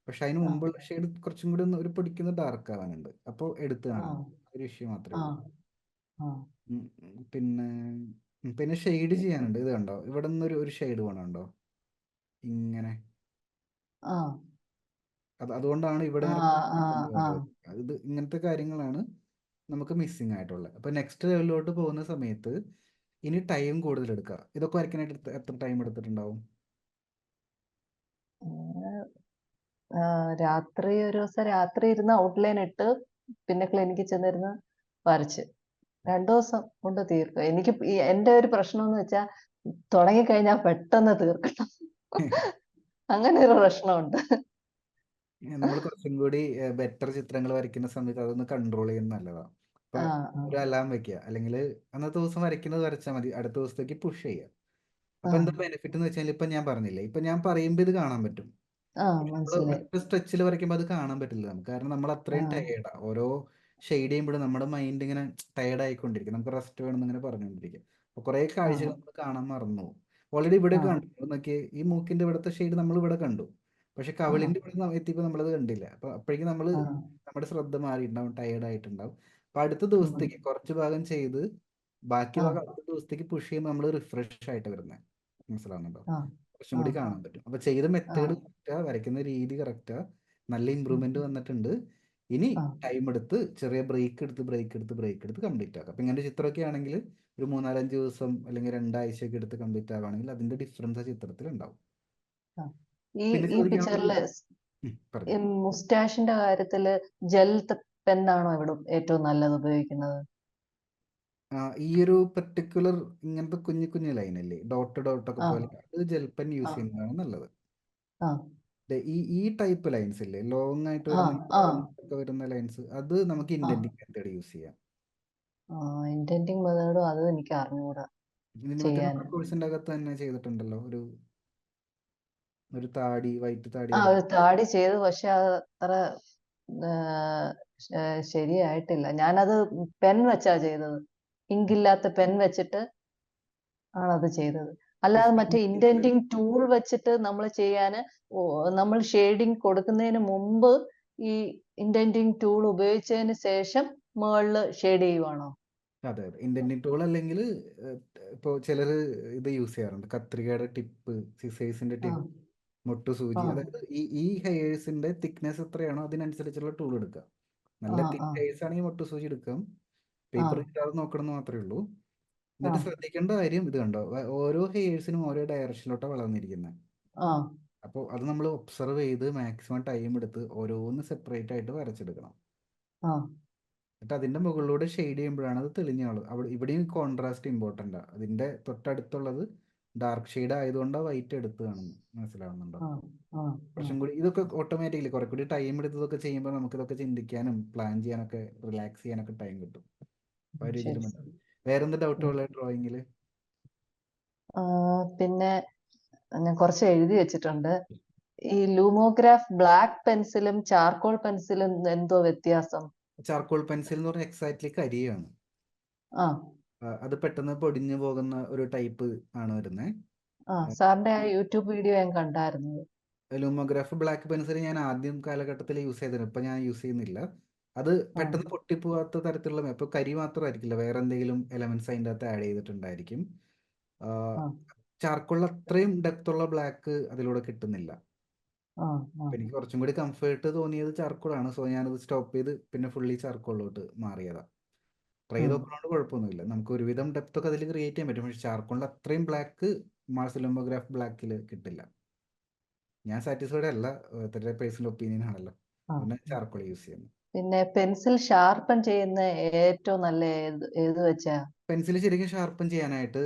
പക്ഷെ അതിന് ആ മുമ്പുള്ള ഷെയ്ഡ് കുറച്ചും കൂടി ഒന്ന് ഒരു പൊടിക്കുന്ന ഡാർക്ക് ആവാനുണ്ട്. അപ്പോൾ എടുത്ത് ആ കാണാം. ഒരു ഇഷ്യൂ മാത്രമേ ആ ഉള്ളൂ. ആ പിന്നെ പിന്നെ ഷെയ്ഡ് ചെയ്യാനുണ്ട്. ഇത് കണ്ടോ, ഇവിടെ നിന്നൊരു ഒരു ഷെയ്ഡ് വേണമുണ്ടോ ഇങ്ങനെ. ആ അതുകൊണ്ടാണ് ഇവിടെ ആ ഇങ്ങനെ ആ ആ കൊണ്ടുവരുന്നത്. ഇത് ഇങ്ങനത്തെ കാര്യങ്ങളാണ് നമുക്ക് മിസ്സിങ് ആയിട്ടുള്ളത്. അപ്പോൾ നെക്സ്റ്റ് ലെവലിലോട്ട് പോകുന്ന സമയത്ത് ഇനി ടൈം കൂടുതൽ എടുക്കുക. ഇതൊക്കെ വരയ്ക്കാനായിട്ട് എത്ര ടൈം എടുത്തിട്ടുണ്ടാവും? രാത്രി ഒരു ദിവസം രാത്രി ഇരുന്ന് ഔട്ട്ലൈൻ ഇട്ട് പിന്നെ ക്ലിനിക്കിൽ ചെന്നിരുന്ന് വരച്ച് 2 ദിവസം കൊണ്ട് തീർക്കും. എനിക്ക് എന്റെ ഒരു പ്രശ്നം എന്ന് വെച്ചാൽ തുടങ്ങിക്കഴിഞ്ഞാൽ പെട്ടെന്ന് തീർക്കണം. അങ്ങനെ ഒരു പ്രശ്നമുണ്ട്. നമ്മൾ കുറച്ചും കൂടി ബെറ്റർ ചിത്രങ്ങൾ വരയ്ക്കുന്ന സമയത്ത് അതൊന്ന് കൺട്രോൾ ചെയ്യുന്നത് നല്ലതാണ്. ആ ഇപ്പം ആ ഒരു അലാം വെക്കുക, അല്ലെങ്കിൽ അന്നത്തെ ദിവസം വരയ്ക്കുന്നത് വരച്ചാൽ മതി, അടുത്ത ദിവസത്തേക്ക് പുഷ് ചെയ്യുക. ആ അപ്പം എന്താ ബെനിഫിറ്റ് എന്ന് വെച്ചാൽ ഇപ്പം ഞാൻ പറഞ്ഞില്ലേ, ഇപ്പം ഞാൻ പറയുമ്പോൾ ഇത് കാണാൻ പറ്റും. ആ നമ്മൾ മനസ്സിലായി. ഒറ്റ സ്ട്രെച്ചിൽ വരയ്ക്കുമ്പോൾ അത് കാണാൻ പറ്റില്ല നമുക്ക്. കാരണം നമ്മൾ ആ അത്രയും ടയേർഡാണ്. ഓരോ ഷെയ്ഡ് ചെയ്യുമ്പോഴും നമ്മുടെ മൈൻഡ് ഇങ്ങനെ ടയേർഡ് ആയിക്കൊണ്ടിരിക്കും. നമുക്ക് റെസ്റ്റ് വേണമെന്ന് ഇങ്ങനെ പറഞ്ഞുകൊണ്ടിരിക്കും. അപ്പോൾ കുറേ ആ കാഴ്ചകൾ നമ്മൾ കാണാൻ മറന്നു പോകും. ഓൾറെഡി ഇവിടെ ആ കണ്ടു നോക്കിയേ, ഈ മൂക്കിന്റെ ഇവിടുത്തെ ഷെയ്ഡ് നമ്മൾ ഇവിടെ കണ്ടു. പക്ഷെ ആ കവിളിന്റെ ഇവിടെ എത്തിയപ്പോൾ നമ്മളത് കണ്ടില്ല. അപ്പോൾ അപ്പോഴേക്കും നമ്മൾ ആ നമ്മുടെ ശ്രദ്ധ മാറിയിട്ടുണ്ടാവും, ടയേർഡ് ആയിട്ടുണ്ടാവും. അപ്പോൾ അടുത്ത ഉം, ദിവസത്തേക്ക് കുറച്ച് ഭാഗം ചെയ്ത് ബാക്കി ആ ഭാഗം അടുത്ത ദിവസത്തേക്ക് പുഷ് ചെയ്യുമ്പോൾ നമ്മൾ റിഫ്രഷ് ആയിട്ട് വരുന്നത്. മനസ്സിലാവുന്നുണ്ടോ? ആ കുറച്ചും ആ കൂടി കാണാൻ പറ്റും. അപ്പോൾ ചെയ്ത ആ മെത്തേഡ് കറക്റ്റാ, വരയ്ക്കുന്ന രീതി കറക്റ്റാ, നല്ല ഉം, ഇമ്പ്രൂവ്മെന്റ് വന്നിട്ടുണ്ട്. ഇനി ആ ടൈം എടുത്ത് ചെറിയ ബ്രേക്ക് എടുത്ത് കംപ്ലീറ്റ് ആക്കാം. അപ്പം ഇങ്ങനെ ചിത്രമൊക്കെ ആണെങ്കിൽ ഒരു 3-4-5 ദിവസം അല്ലെങ്കിൽ 2 ആഴ്ചയൊക്കെ എടുത്ത് കംപ്ലീറ്റ് ആവുകയാണെങ്കിൽ അതിന്റെ ഡിഫറൻസ് ആ ചിത്രത്തിൽ ഉണ്ടാവും. ആ. ഈ പിന്നെ ഈ ചോദിക്കാനുള്ളത് പിക്ചറില് പറഞ്ഞു. മുസ്റ്റാഷിന്റെ കാര്യത്തില് ജെൽ പെന്നാണോ ഇവിടെ ഏറ്റവും നല്ലത് ഉപയോഗിക്കുന്നത്? ഈ ഒരു പെർട്ടിക്കുലർ ഇങ്ങനത്തെ കുഞ്ഞു കുഞ്ഞു ലൈനല്ലേ, ഡോട്ട് ഡോട്ട് ഒക്കെ ആ പോലെ, അത് ജെൽ പെൻ ആ യൂസ് ചെയ്യുന്നതാണ് നല്ലത്. ആ ഈ ടൈപ്പ് ലൈൻസ് ഇല്ലേ, ലോങ് ആയിട്ട് ആ വരുന്ന ആ ഒക്കെ വരുന്ന ലൈൻസ്, അത് നമുക്ക് ആ ഇൻഡന്റിങ് മെത്തേഡ് യൂസ് ചെയ്യാം. ഇന്റന്റിങ് മെത്തേഡും അതും എനിക്ക് അറിഞ്ഞുകൂടാ ഇതിന് മറ്റേ ചെയ്യാൻ. നമ്മുടെ കോഴ്സിന്റെ അകത്ത് തന്നെ ചെയ്തിട്ടുണ്ടല്ലോ, ഒരു താടി, വൈറ്റ് താടി ഒരു വരയ്ക്കും. താടി ചെയ്തു, പക്ഷെ അത് അത്ര ശരിയായിട്ടില്ല. ഞാനത് പെൻ വെച്ചാ ചെയ്തത്, ഇങ്കില്ലാത്ത പെൻ വെച്ചിട്ട് ആണത് ചെയ്തത്. അല്ലാതെ മറ്റേ ഇന്റന്റിങ് ടൂൾ വെച്ചിട്ട് നമ്മൾ ചെയ്യാന് നമ്മൾ ഷെയ്ഡിങ് കൊടുക്കുന്നതിന് മുമ്പ് ഈ ഇന്റന്റിങ് ടൂൾ ഉപയോഗിച്ചതിന് ശേഷം മുകളില് ഷെയ്ഡ് ചെയ്യുവാണോ? അതെ അതെ, ഇന്റന്റിങ് ടൂൾ അല്ലെങ്കിൽ ഇപ്പോൾ ചിലർ ഇത് യൂസ് ചെയ്യാറുണ്ട്, കത്രികയുടെ ടിപ്പ്, സിസേഴ്സിന്റെ ആ ടിപ്പ്, ആ മുട്ടുസൂചി. അതായത് ഈ ഹെയേഴ്സിന്റെ തിക്നെസ് എത്രയാണോ അതിനനുസരിച്ചുള്ള ടൂൾ എടുക്കുക. ആ നല്ല ആ തിക്ക് ഹെയേഴ്സ് ആണെങ്കിൽ മുട്ടുസൂചി എടുക്കാം. ആ പേപ്പർ കിട്ടാതെ നോക്കണം എന്ന് മാത്രമേ ഉള്ളൂ. ആ എന്നിട്ട് ശ്രദ്ധിക്കേണ്ട കാര്യം ഇത് കണ്ടോ, ഓരോ ഹെയേഴ്സിനും ഓരോ ഡയറക്ഷനിലോട്ടാണ് വളർന്നിരിക്കുന്നത്. ആ അപ്പോൾ അത് നമ്മൾ ഒബ്സർവ് ചെയ്ത് മാക്സിമം ടൈം എടുത്ത് ഓരോന്ന് സെപ്പറേറ്റ് ആയിട്ട് വരച്ചെടുക്കണം. ആ എന്നിട്ട് അതിൻ്റെ മുകളിലൂടെ ഷെയ്ഡ് ചെയ്യുമ്പോഴാണ് അത് തെളിഞ്ഞാള്. ഇവിടെയും കോൺട്രാസ്റ്റ് ഇമ്പോർട്ടൻ്റ് ആണ്. അതിൻ്റെ തൊട്ടടുത്തുള്ളത് ഡാർക്ക് ഷെയ്ഡ് ആയതുകൊണ്ടാണ് വൈറ്റ് എടുത്ത് കാണുന്നത്. മനസ്സിലാവുന്നുണ്ടോ? ആ ആ കുറച്ചും കൂടി ഇതൊക്കെ ഓട്ടോമാറ്റിക്കലി കുറെ കൂടി ടൈം എടുത്തതൊക്കെ ചെയ്യുമ്പോൾ നമുക്കിതൊക്കെ ചിന്തിക്കാനും പ്ലാൻ ചെയ്യാനൊക്കെ റിലാക്സ് ചെയ്യാനൊക്കെ ടൈം കിട്ടും. അപ്പോൾ ആ രീതിയിൽ ശരി മതി. ശരി. വേറെന്ത് ഡൗട്ട് ഉള്ളത് ഡ്രോയിങ്ങിൽ? പിന്നെ ഞാൻ കുറച്ച് എഴുതി വെച്ചിട്ടുണ്ട്. ഈ ലൂമോഗ്രാഫ് ബ്ലാക്ക് പെൻസിലും ചാർക്കോൾ പെൻസിലും എന്തോ വ്യത്യാസം? ചാർക്കോൾ പെൻസിൽ എന്ന് പറഞ്ഞാൽ എക്സാക്ട്ലി കരിയാണ്. ആ അത് പെട്ടെന്ന് പൊടിഞ്ഞു പോകുന്ന ഒരു ടൈപ്പ് ആണ് വരുന്നത്. സാറിന്റെ ആ യൂട്യൂബ് വീഡിയോ ഞാൻ കണ്ടായിരുന്നു. ലൂമോഗ്രാഫ് ബ്ലാക്ക് പെൻസിൽ ഞാൻ ആദ്യം കാലഘട്ടത്തിൽ യൂസ് ചെയ്തിരുന്നു, ഇപ്പം ഞാൻ യൂസ് ചെയ്യുന്നില്ല. അത് ആ പെട്ടെന്ന് പൊട്ടിപ്പോവാത്ത തരത്തിലുള്ള, ഇപ്പോൾ കരി മാത്രമായിരിക്കില്ല, വേറെ എന്തെങ്കിലും എലമെന്റ്സ് അതിൻ്റെ അകത്ത് ആഡ് ചെയ്തിട്ടുണ്ടായിരിക്കും. ആ ചാർക്കോളിൽ അത്രയും ഡെപ്ത് ഉള്ള ബ്ലാക്ക് അതിലൂടെ കിട്ടുന്നില്ല. ആ ആ അപ്പം എനിക്ക് കുറച്ചും കൂടി കംഫേർട്ട് തോന്നിയത് ചാർക്കോളാണ്. സോ ഞാനത് സ്റ്റോപ്പ് ചെയ്ത് പിന്നെ ഫുള്ളി ചാർക്കോളിലോട്ട് മാറിയതാണ്. ട്രൈ ചെയ്ത് ഉം. നോക്കുന്നതുകൊണ്ട് കുഴപ്പമൊന്നുമില്ല, നമുക്ക് ഒരുവിധം ഡെപ്ത് ഒക്കെ അതിൽ ക്രിയേറ്റ് ചെയ്യാൻ പറ്റും. പക്ഷേ ചാർക്കോളിൽ അത്രയും ബ്ലാക്ക് മാർസ് ലൂമോഗ്രാഫ് ബ്ലാക്കിൽ കിട്ടില്ല. ഞാൻ സാറ്റിസ്ഫൈഡ് അല്ല, ഓരോരുത്തരുടെ പേഴ്സണൽ ഒപ്പീനിയൻ ആണല്ലോ, ആ അതുകൊണ്ട് ചാർക്കോൾ യൂസ് ചെയ്യുന്നു. പിന്നെ പെൻസിൽ ഷാർപ്പൻ ചെയ്യുന്ന ഏറ്റവും നല്ല ഏത് വെച്ചാ? പെൻസിൽ ശരിക്കും ഷാർപ്പൻ ചെയ്യാനായിട്ട്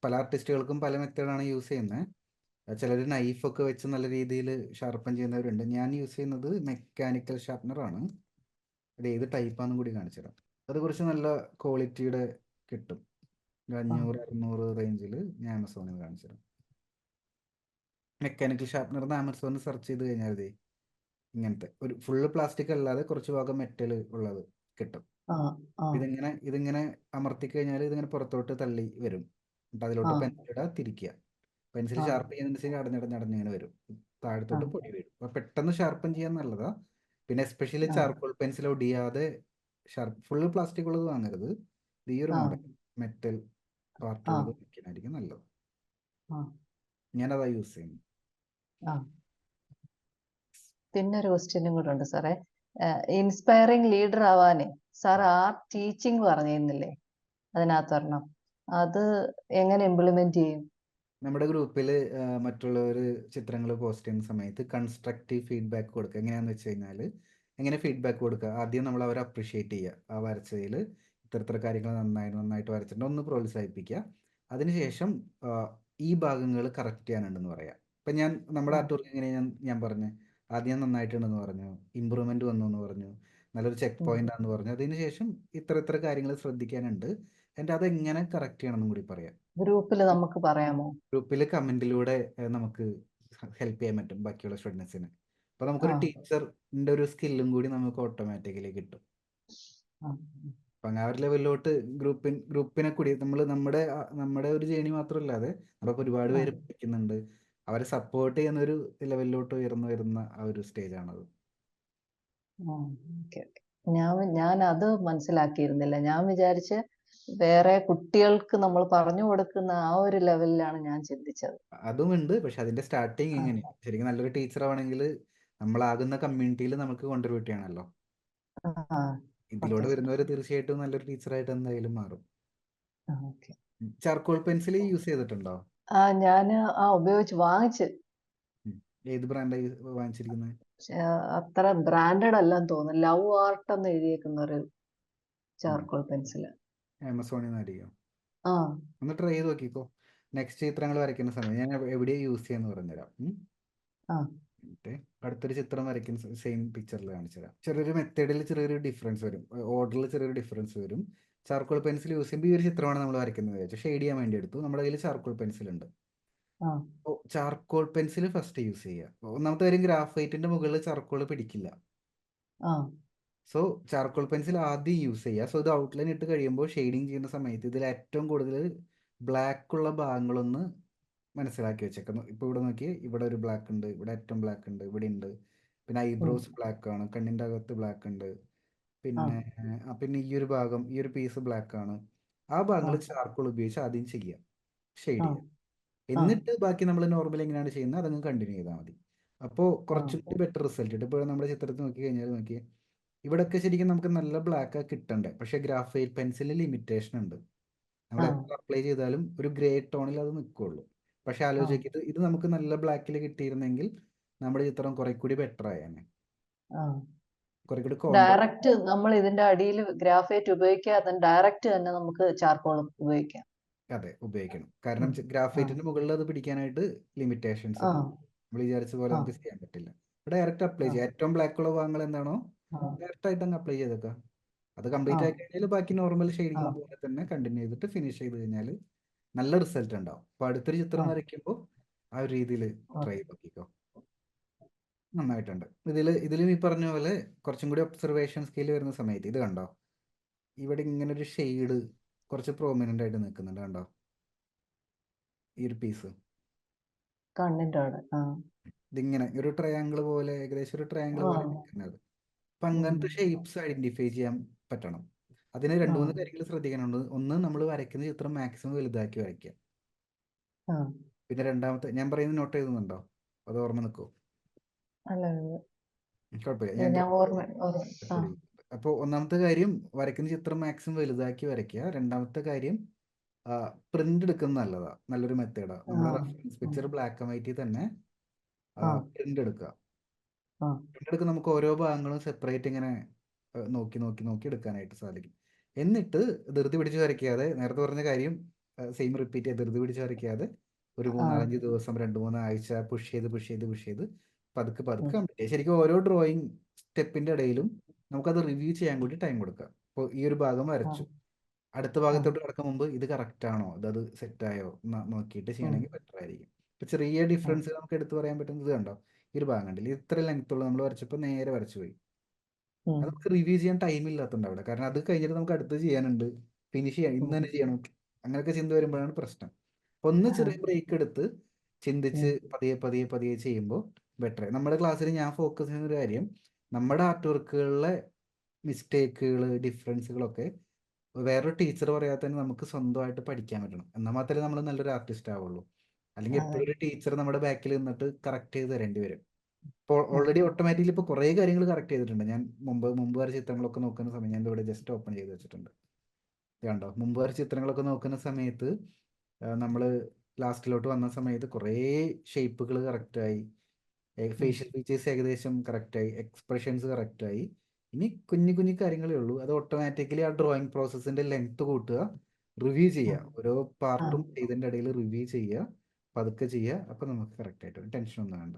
പല ആർട്ടിസ്റ്റുകൾക്കും പല മെത്തേഡാണ് യൂസ് ചെയ്യുന്നത്. ചിലർ നൈഫൊക്കെ വെച്ച് നല്ല രീതിയിൽ ഷാർപ്പൻ ചെയ്യുന്നവരുണ്ട്. ഞാൻ യൂസ് ചെയ്യുന്നത് മെക്കാനിക്കൽ ഷാർപ്പനറാണ്. അത് ഏത് ടൈപ്പാണെന്നും കൂടി കാണിച്ചു തരാം. അത് കുറച്ച് നല്ല ക്വാളിറ്റിയുടെ കിട്ടും. ഒരു ആ 500-600 റേഞ്ചിൽ ഞാൻ ആമസോണിൽ കാണിച്ചു തരാം. മെക്കാനിക്കൽ ഷാർപ്പനർ എന്ന് ആമസോണിൽ സെർച്ച് ചെയ്ത് കഴിഞ്ഞാൽ മതി, ഇങ്ങനത്തെ ഒരു ഫുള്ള് പ്ലാസ്റ്റിക് അല്ലാതെ കുറച്ച് ഭാഗം മെറ്റൽ ഉള്ളത് കിട്ടും. ആ ആ ഇതിങ്ങനെ അമർത്തി കഴിഞ്ഞാൽ ഇതിങ്ങനെ പുറത്തോട്ട് തള്ളി വരും. എന്നിട്ട് ആ അതിലോട്ട് പെൻസിലിടുക, തിരിക്കുക. പെൻസിൽ ആ ഷാർപ്പ് ചെയ്യുന്നതിനനുസരിച്ച് അടഞ്ഞടഞ്ഞടഞ്ഞിങ്ങനെ വരും, ആ താഴത്തോട്ട് പൊടി വീഴും. അപ്പോൾ പെട്ടെന്ന് ഷാർപ്പൻ ചെയ്യാൻ നല്ലതാ. പിന്നെ എസ്പെഷ്യലി ആ ചാർക്കോൾ പെൻസിൽ ഒടിയാതെ ഫുള്ള് പ്ലാസ്റ്റിക് ഉള്ളത് വാങ്ങരുത്. ഈ ഒരു ആ മോഡൽ മെറ്റൽ ആ പാർട്ടുള്ളത് വയ്ക്കാനായിരിക്കും നല്ലത്. ആ ഞാനതാ യൂസ് ചെയ്യുന്നത്. ആ പിന്നെ ഒരു ക്വസ്റ്റ്യനും കൂടെ ഉണ്ട് സാറേ. ഇൻസ്പയറിംഗ് ലീഡർ ആവാനേ സാർ ആർട്ട് ടീച്ചിങ് പറഞ്ഞിരുന്നില്ലേ, അതിനകത്ത് ഒരെണ്ണം, അത് എങ്ങനെ ഇംപ്ലിമെന്റ് ചെയ്യും? നമ്മുടെ ഗ്രൂപ്പിൽ മറ്റുള്ളവർ ചിത്രങ്ങൾ പോസ്റ്റ് ചെയ്യുന്ന സമയത്ത് കൺസ്ട്രക്റ്റീവ് ഫീഡ്ബാക്ക് കൊടുക്കുക. എങ്ങനെയാണെന്ന് വെച്ച് കഴിഞ്ഞാൽ, എങ്ങനെ ഫീഡ്ബാക്ക് കൊടുക്കുക? ആദ്യം നമ്മൾ അവരെ അപ്രിഷ്യേറ്റ് ചെയ്യുക, ആ വരച്ചതിൽ ഇത്ര കാര്യങ്ങൾ നന്നായിട്ട് വരച്ചിട്ടുണ്ട്, ഒന്ന് പ്രോത്സാഹിപ്പിക്കുക. അതിനുശേഷം ഈ ഭാഗങ്ങൾ കറക്റ്റ് ചെയ്യാനുണ്ടെന്ന് പറയാം. ഇപ്പം നമ്മുടെ ആ ആർട്ട് വർക്ക് എങ്ങനെയാണ് ഞാൻ പറഞ്ഞു, ആദ്യം നന്നായിട്ടുണ്ടെന്ന് പറഞ്ഞു, ഇമ്പ്രൂവ്മെൻറ്റ് വന്നു എന്ന് പറഞ്ഞു, നല്ലൊരു ചെക്ക് ഉം. പോയിന്റ് ആണെന്ന് പറഞ്ഞു. അതിനുശേഷം ഇത്ര കാര്യങ്ങൾ ശ്രദ്ധിക്കാനുണ്ട്, എൻ്റെ അതെങ്ങനെ കറക്റ്റ് ചെയ്യണമെന്നും കൂടി പറയാം. ഗ്രൂപ്പിൽ നമുക്ക് പറയാമോ? ഗ്രൂപ്പിൽ കമന്റിലൂടെ നമുക്ക് ഹെൽപ്പ് ചെയ്യാൻ പറ്റും ബാക്കിയുള്ള സ്റ്റുഡൻസിന്. അപ്പോൾ ആ നമുക്കൊരു ടീച്ചറിൻ്റെ ഒരു സ്കില്ലും കൂടി നമുക്ക് ഓട്ടോമാറ്റിക്കലി കിട്ടും. ആ അപ്പം ആ ഒരു ലെവലിലോട്ട് ഗ്രൂപ്പിനെ കൂടി നമ്മുടെ ഒരു ജേണി മാത്രമല്ലാതെ നമുക്ക് ഒരുപാട് ആ പേര് പഠിക്കുന്നുണ്ട്, അവരെ സപ്പോർട്ട് ചെയ്യുന്ന ഒരു ലെവലിലോട്ട് ഉയർന്നു വരുന്ന ആ ഒരു സ്റ്റേജാണത്. Okay okay. ഞാൻ അത് മനസ്സിലാക്കിയിരുന്നില്ല. ഞാൻ വിചാരിച്ച് വേറെ കുട്ടികൾക്ക് നമ്മൾ പറഞ്ഞു കൊടുക്കുന്ന ആ ഒരു ലെവലിലാണ് ഞാൻ ചിന്തിച്ചത്. അതുമുണ്ട്, പക്ഷെ അതിന്റെ സ്റ്റാർട്ടിങ് ആ എങ്ങനെയാണ്, ശരിക്കും നല്ലൊരു ടീച്ചർ ആവണമെങ്കിൽ നമ്മളാകുന്ന കമ്മ്യൂണിറ്റിയിൽ നമുക്ക് കോൺട്രിബ്യൂട്ട് ചെയ്യണമല്ലോ. ആ ഓക്കെ ഇതിലൂടെ സാർ. വരുന്നവർ തീർച്ചയായിട്ടും നല്ലൊരു ടീച്ചറായിട്ട് എന്തായാലും മാറും. ഓക്കെ. ചാർക്കോൾ പെൻസിൽ യൂസ് ചെയ്തിട്ടുണ്ടോ? ഞാൻ ഉപയോഗിച്ച് വാങ്ങിച്ച്. ഉം. ഏത് ബ്രാൻഡാണ് വാങ്ങിച്ചിരിക്കുന്നത്? പക്ഷെ അത്ര ബ്രാൻഡഡ് അല്ലെന്ന് തോന്നുന്നു. ലവ് ആർട്ട് എന്ന് എഴുതിയേക്കുന്ന ഒരു ചാർക്കോൾ പെൻസിൽ. ആമസോണിൽ നിന്നായിരിക്കും. ആ ഒന്ന് ട്രൈ ചെയ്ത് നോക്കിക്കോ. നെക്സ്റ്റ് ചിത്രങ്ങൾ വരയ്ക്കുന്ന സമയം ഞാൻ എവിടെയാണ് യൂസ് ചെയ്യാന്ന് പറഞ്ഞുതരാം. ആ എന്നിട്ട് അടുത്തൊരു ചിത്രം വരയ്ക്കുന്ന സെയിം പിക്ചറിൽ കാണിച്ചു തരാം. ചെറിയൊരു മെത്തേഡിൽ ചെറിയൊരു ഡിഫറൻസ് വരും, ഓർഡറിൽ ചെറിയൊരു ഡിഫറൻസ് വരും. ചാർക്കോൾ പെൻസിൽ യൂസ് ചെയ്യുമ്പോൾ ഈ ഒരു ചിത്രമാണ് നമ്മൾ വരയ്ക്കുന്നത് വെച്ചാൽ ഷെയ്ഡ് ചെയ്യാൻ വേണ്ടി എടുത്തു. നമ്മുടെ കയ്യിൽ ചാർക്കോൾ പെൻസിൽ ഉണ്ട്. ആ അപ്പോൾ ചാർക്കോൾ പെൻസിൽ ഫസ്റ്റ് യൂസ് ചെയ്യുക. ഒന്നാമത്തെ കാര്യം, ഗ്രാഫൈറ്റിന്റെ മുകളിൽ ചാർക്കോൾ പിടിക്കില്ല. ആ സോ ചാർക്കോൾ പെൻസിൽ ആദ്യം യൂസ് ചെയ്യുക. സോ ഇത് ഔട്ട്ലൈൻ ഇട്ട് കഴിയുമ്പോൾ ഷെയ്ഡിങ് ചെയ്യുന്ന സമയത്ത് ഇതിൽ ഏറ്റവും കൂടുതൽ ബ്ലാക്ക് ഉള്ള ഭാഗങ്ങളൊന്ന് മനസ്സിലാക്കി വെച്ചേക്കുന്നു. ഇപ്പോൾ ഇവിടെ നോക്കി, ഇവിടെ ഒരു ബ്ലാക്ക് ഉണ്ട്, ഇവിടെ ഏറ്റവും ബ്ലാക്ക് ഉണ്ട്, ഇവിടെ ഉണ്ട്. പിന്നെ ഐബ്രോസ് ബ്ലാക്ക് ആണ്, കണ്ണിൻ്റെ അകത്ത് ബ്ലാക്ക് ഉണ്ട്. ആ പിന്നെ ഈ ഒരു ഭാഗം, ഈ ഒരു പീസ് ബ്ലാക്ക് ആണ്. ആ ഭാഗങ്ങൾ ചാർക്കോൾ ഉപയോഗിച്ച് ആദ്യം ചെയ്യുക, ഷെയ്ഡ് ആ ചെയ്യുക. ആ എന്നിട്ട് ബാക്കി നമ്മൾ നോർമൽ എങ്ങനെയാണ് ചെയ്യുന്നത് അതങ്ങ് കണ്ടിന്യൂ ചെയ്താൽ മതി. അപ്പോൾ കുറച്ചും കൂടി ബെറ്റർ റിസൾട്ട് കിട്ടും. ഇപ്പോൾ നമ്മുടെ ചിത്രത്തിൽ നോക്കി കഴിഞ്ഞാൽ നോക്കിയേ, ഇവിടെയൊക്കെ ശരിക്കും നമുക്ക് നല്ല ബ്ലാക്ക് കിട്ടണ്ടേ, പക്ഷേ ഗ്രാഫൈറ്റ് പെൻസിലിന് ലിമിറ്റേഷൻ ഉണ്ട്. നമ്മൾ എത്ര അപ്ലൈ ചെയ്താലും ഒരു ഗ്രേ ടോണിൽ അത് നിൽക്കുള്ളൂ. പക്ഷെ ആലോചിക്കത്, ഇത് നമുക്ക് നല്ല ബ്ലാക്കിൽ കിട്ടിയിരുന്നെങ്കിൽ നമ്മുടെ ചിത്രം കുറെ കൂടി ബെറ്റർ ആയേനെ, കുറെ കൂടി കോൺട്രാസ്റ്റ്. ഡയറക്റ്റ് നമ്മൾ ഇതിന്റെ അടിയിൽ ഗ്രാഫൈറ്റ് ഉപയോഗിക്കാതെ ഡയറക്റ്റ് തന്നെ നമുക്ക് ചാർക്കോളും ഉപയോഗിക്കാം. അതെ, ഉപയോഗിക്കണം. കാരണം ഗ്രാഫൈറ്റിന്റെ മുകളിൽ അത് പിടിക്കാനായിട്ട് ലിമിറ്റേഷൻസ് ആ ഉണ്ട്. നമ്മൾ വിചാരിച്ച പോലെ ആ നമുക്ക് ചെയ്യാൻ പറ്റില്ല. ഡയറക്റ്റ് അപ്ലൈ ആ ചെയ്യുക. ഏറ്റവും ബ്ലാക്ക് ഉള്ള ഭാഗങ്ങൾ എന്താണോ ആ ഡയറക്റ്റ് ആയിട്ട് അങ്ങ് അപ്ലൈ ചെയ്തേക്കുക. അത് ആ കംപ്ലീറ്റ് ആയി കഴിഞ്ഞാൽ ബാക്കി നോർമൽ ആ ഷെയ്ഡിങ് പോലെ തന്നെ കണ്ടിന്യൂ ചെയ്തിട്ട് ഫിനിഷ് ചെയ്ത് കഴിഞ്ഞാൽ നല്ല റിസൾട്ട് ഉണ്ടാവും. അപ്പോൾ അടുത്തൊരു ആ ചിത്രം വരയ്ക്കുമ്പോൾ ആ ഒരു രീതിയിൽ ട്രൈ ഓക്കെ. നോക്കിക്കോ, നന്നായിട്ടുണ്ട്. ഇതിലും ഈ പറഞ്ഞ പോലെ കുറച്ചും കൂടി ഒബ്സർവേഷൻ സ്കിൽ വരുന്ന സമയത്ത് ഇത് കണ്ടോ, ഇവിടെ ഇങ്ങനെ ഒരു ഷെയ്ഡ് കുറച്ച് പ്രോമിനൻ്റ് ആയിട്ട് നിൽക്കുന്നുണ്ട്, കണ്ടോ ഈ ഒരു പീസ്. കണ്ണിന്റെ അവിടെ ഇതിങ്ങനെ ഒരു ട്രയാങ്കിൾ പോലെ, ഏകദേശം ഒരു ട്രയാങ്കിൾ പോലെ നിൽക്കുന്നത്. അപ്പം അങ്ങനത്തെ ഷേപ്സ് ഐഡന്റിഫൈ ചെയ്യാൻ പറ്റണം. അതിന് രണ്ട് മൂന്ന് കാര്യങ്ങൾ ശ്രദ്ധിക്കാനുണ്ട്. ഒന്ന്, നമ്മൾ വരയ്ക്കുന്ന ചിത്രം മാക്സിമം വലുതാക്കി വരയ്ക്കുക. പിന്നെ രണ്ടാമത്തെ, ഞാൻ പറയുന്നത് നോട്ട് എഴുതുന്നുണ്ടോ, അത് ഓർമ്മ നിൽക്കുമോ? അല്ല കുഴപ്പമില്ല, ഞാൻ ഞാൻ ഓർമ്മ അപ്പോൾ ഒന്നാമത്തെ കാര്യം, വരയ്ക്കുന്ന ചിത്രം മാക്സിമം വലുതാക്കി വരയ്ക്കുക. രണ്ടാമത്തെ കാര്യം, പ്രിന്റ് എടുക്കുന്നത് നല്ലതാ, നല്ലൊരു മെത്തേഡാണ്. നമ്മുടെ റെഫറൻസ് പിക്ചർ ബ്ലാക്ക് ആൻഡ് വൈറ്റിൽ തന്നെ പ്രിന്റ് എടുക്കുക. പ്രിന്റ് എടുക്കുക, നമുക്ക് ഓരോ ഭാഗങ്ങളും സെപ്പറേറ്റ് ഇങ്ങനെ നോക്കി നോക്കി നോക്കി എടുക്കാനായിട്ട് സാധിക്കും. എന്നിട്ട് ധൃതി പിടിച്ച് വരയ്ക്കാതെ, നേരത്തെ പറഞ്ഞ കാര്യം സെയിം റിപ്പീറ്റ് ചെയ്ത് ധൃതി പിടിച്ച് വരയ്ക്കാതെ ഒരു 3-4 ദിവസം 2-3 ആഴ്ച പുഷ് ചെയ്ത് പതുക്കെ കംപ്ലീറ്റ് ചെയ്യുക. ശരിക്കും ഓരോ ഡ്രോയിങ് സ്റ്റെപ്പിന്റെ ഇടയിലും നമുക്കത് റിവ്യൂ ചെയ്യാൻ കൂടി ടൈം കൊടുക്കാം. ഇപ്പോൾ ഈ ഒരു ഭാഗം വരച്ചു, അടുത്ത ഭാഗത്തോട്ട് കിടക്കും മുമ്പ് ഇത് കറക്റ്റ് ആണോ, അത് സെറ്റായോ നോക്കിയിട്ട് ചെയ്യണമെങ്കിൽ ബെറ്റർ ആയിരിക്കും. ഇപ്പൊ ചെറിയ ഡിഫറൻസ് നമുക്ക് എടുത്തു പറയാൻ പറ്റുന്നത് കണ്ടോ, ഈ ഒരു ഭാഗം കണ്ടില്ല, ഇത്ര ലെങ്ത് ഉള്ള നമ്മൾ വരച്ചപ്പോൾ നേരെ വരച്ചു പോയി. അത് നമുക്ക് റിവ്യൂ ചെയ്യാൻ ടൈം ഇല്ലാത്തതുകൊണ്ട് അവിടെ, കാരണം അത് കഴിഞ്ഞിട്ട് നമുക്ക് അടുത്ത് ചെയ്യാനുണ്ട്, ഫിനിഷ് ചെയ്യാൻ ഇന്ന് തന്നെ ചെയ്യണം, അങ്ങനെയൊക്കെ ചിന്ത വരുമ്പോഴാണ് പ്രശ്നം. ഒന്ന് ചെറിയ ബ്രേക്ക് എടുത്ത് ചിന്തിച്ച് പതിയെ ചെയ്യുമ്പോൾ ബെറ്റർ. നമ്മുടെ ക്ലാസ്സിൽ ഞാൻ ഫോക്കസ് ചെയ്യുന്ന ഒരു കാര്യം, നമ്മുടെ ആർട്ട് വർക്കുകളിലെ മിസ്റ്റേക്കുകൾ, ഡിഫറൻസുകളൊക്കെ വേറൊരു ടീച്ചർ പറയാതെ തന്നെ നമുക്ക് സ്വന്തമായിട്ട് പഠിക്കാൻ പറ്റണം. എന്നാൽ മാത്രമേ നമ്മൾ നല്ലൊരു ആർട്ടിസ്റ്റ് ആവുള്ളൂ. അല്ലെങ്കിൽ എപ്പോഴും ഒരു ടീച്ചർ നമ്മുടെ ബാക്കിൽ നിന്നിട്ട് കറക്റ്റ് ചെയ്ത് തരേണ്ടി വരും. ഇപ്പോൾ ഓൾറെഡി ഓട്ടോമാറ്റിക്കലി ഇപ്പോൾ കുറേ കാര്യങ്ങൾ കറക്റ്റ് ചെയ്തിട്ടുണ്ട്. ഞാൻ മുമ്പ് വരെ ചിത്രങ്ങളൊക്കെ നോക്കുന്ന സമയം, ഞാൻ ഇവിടെ ജസ്റ്റ് ഓപ്പൺ ചെയ്ത് വെച്ചിട്ടുണ്ട്, കണ്ടോ. മുമ്പ് വരെ ചിത്രങ്ങളൊക്കെ നോക്കുന്ന സമയത്ത് നമ്മൾ ലാസ്റ്റിലോട്ട് വന്ന സമയത്ത് കുറേ ഷേപ്പുകൾ കറക്റ്റായി, ഫേഷ്യൽ ഫീച്ചേഴ്സ് ഏകദേശം കറക്റ്റായി, എക്സ്പ്രഷൻസ് കറക്റ്റായി. ഇനി കുഞ്ഞു കുഞ്ഞു കാര്യങ്ങളേ ഉള്ളൂ. അത് ഓട്ടോമാറ്റിക്കലി ആ ഡ്രോയിങ് പ്രോസസ്സിന്റെ ലെങ്ത് കൂട്ടുക, റിവ്യൂ ചെയ്യുക, ഓരോ പാർട്ടും ചെയ്തതിൻ്റെ ഇടയിൽ റിവ്യൂ ചെയ്യുക, പതുക്കെ ചെയ്യുക. അപ്പം നമുക്ക് കറക്റ്റായിട്ട് ടെൻഷൻ ഒന്നും വേണ്ട.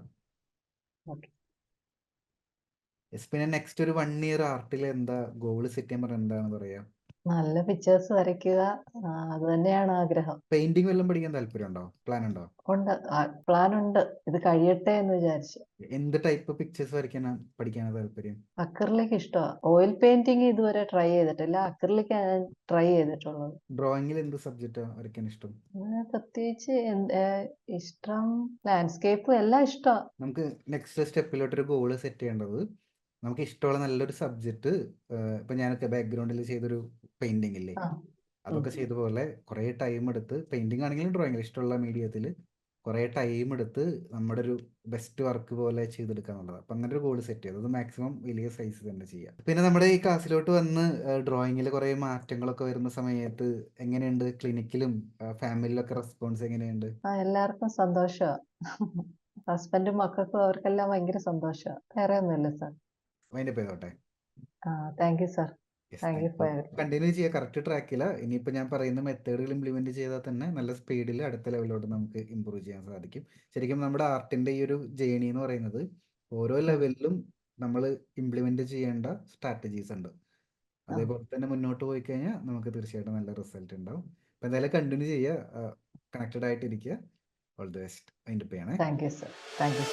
പിന്നെ നെക്സ്റ്റ് ഒരു 1 ഇയർ ആർട്ടിൽ എന്താ ഗോൾ സെറ്റ് ചെയ്യാൻ പറഞ്ഞാൽ എന്താണെന്ന് പറയാം? നല്ല പിക്ചേഴ്സ് വരയ്ക്കുക, അത് തന്നെയാണ് ആഗ്രഹം. പെയിന്റിംഗ് വല്ലതും പഠിക്കാൻ താല്പര്യമുണ്ടോ, പ്ലാൻ ഉണ്ടോ? ഉണ്ട്, പ്ലാൻ ഉണ്ട്, ഇത് കഴിയട്ടെ എന്ന് വിചാരിച്ചു. എന്ത് ടൈപ്പ് പിക്ചേഴ്സ് പഠിക്കാനാണ് താല്പര്യം? അക്രിലിക് ഇഷ്ടമാണ്. ഓയിൽ പെയിന്റിങ് ഇതുവരെ ട്രൈ ചെയ്തിട്ടില്ല, അക്രിലിക് ട്രൈ ചെയ്തിട്ടുള്ളത്. ഡ്രോയിങ്ങിൽ എന്ത് സബ്ജക്റ്റാ വരയ്ക്കാൻ ഇഷ്ടം? പ്രത്യേകിച്ച് ഇഷ്ടം ലാൻഡ്സ്കേപ്പും എല്ലാം ഇഷ്ടമാണ്. നമുക്ക് നെക്സ്റ്റ് സ്റ്റെപ്പിലോട്ടൊരു ഗോൾ സെറ്റ് ചെയ്യേണ്ടത്, നമുക്ക് ഇഷ്ടമുള്ള നല്ലൊരു സബ്ജക്റ്റ്. ഇപ്പം ഞാനൊക്കെ ബാക്ക്ഗ്രൗണ്ടിൽ ചെയ്തൊരു പെയിന്റിംഗ് ഇല്ലേ, അതൊക്കെ ചെയ്ത പോലെ കുറേ ടൈം എടുത്ത്, പെയിന്റിംഗ് ആണെങ്കിലും ഡ്രോയിങ്ങിൽ ഇഷ്ടമുള്ള മീഡിയത്തിൽ കുറേ ടൈം എടുത്ത് നമ്മുടെ ഒരു ബെസ്റ്റ് വർക്ക് പോലെ ചെയ്തെടുക്കുക എന്നുള്ളത്. അപ്പം അങ്ങനെ ഒരു ഗോൾ സെറ്റ് ചെയ്ത് അത് മാക്സിമം വലിയ സൈസ് തന്നെ ചെയ്യാം. പിന്നെ നമ്മുടെ ഈ ക്ലാസ്സിലോട്ട് വന്ന് ഡ്രോയിങ്ങിൽ കുറേ മാറ്റങ്ങളൊക്കെ വരുന്ന സമയത്ത് എങ്ങനെയുണ്ട്, ക്ലിനിക്കിലും ഫാമിലിയിലൊക്കെ റെസ്പോൺസ് എങ്ങനെയുണ്ട്? എല്ലാവർക്കും സന്തോഷമാണ്. ഹസ്ബൻഡും മക്കൾക്കും അവർക്കെല്ലാം ഭയങ്കര സന്തോഷമാണ്. വേറെ ഒന്നുമില്ല സാർ. അതിൻ്റെ പേരോട്ടെ. Thank you sir. Yes, thank you thank you. For everything. Continue ചെയ്യുക, കറക്റ്റ് ട്രാക്കില. ഇനിയിപ്പോൾ ഞാൻ പറയുന്ന മെത്തേഡുകൾ ഇംപ്ലിമെന്റ് ചെയ്താൽ തന്നെ നല്ല സ്പീഡിൽ അടുത്ത ലെവലിലോട്ട് നമുക്ക് ഇമ്പ്രൂവ് ചെയ്യാൻ സാധിക്കും. ശരിക്കും നമ്മുടെ ആർട്ടിന്റെ ഈ ഒരു ജേണി എന്ന് പറയുന്നത് ഓരോ ലെവലിലും നമ്മൾ ഇംപ്ലിമെന്റ് ചെയ്യേണ്ട സ്ട്രാറ്റജീസ് ഉണ്ട്. അതേപോലെ തന്നെ മുന്നോട്ട് പോയി കഴിഞ്ഞാൽ നമുക്ക് തീർച്ചയായിട്ടും നല്ല റിസൾട്ട് ഉണ്ടാവും. അപ്പം എന്തായാലും കണ്ടിന്യൂ ചെയ്യുക, കണക്റ്റഡ് ആയിട്ടിരിക്കുക. All the best. അതിൻ്റെ ചെയ്യണേ. Thank you sir. Thank you.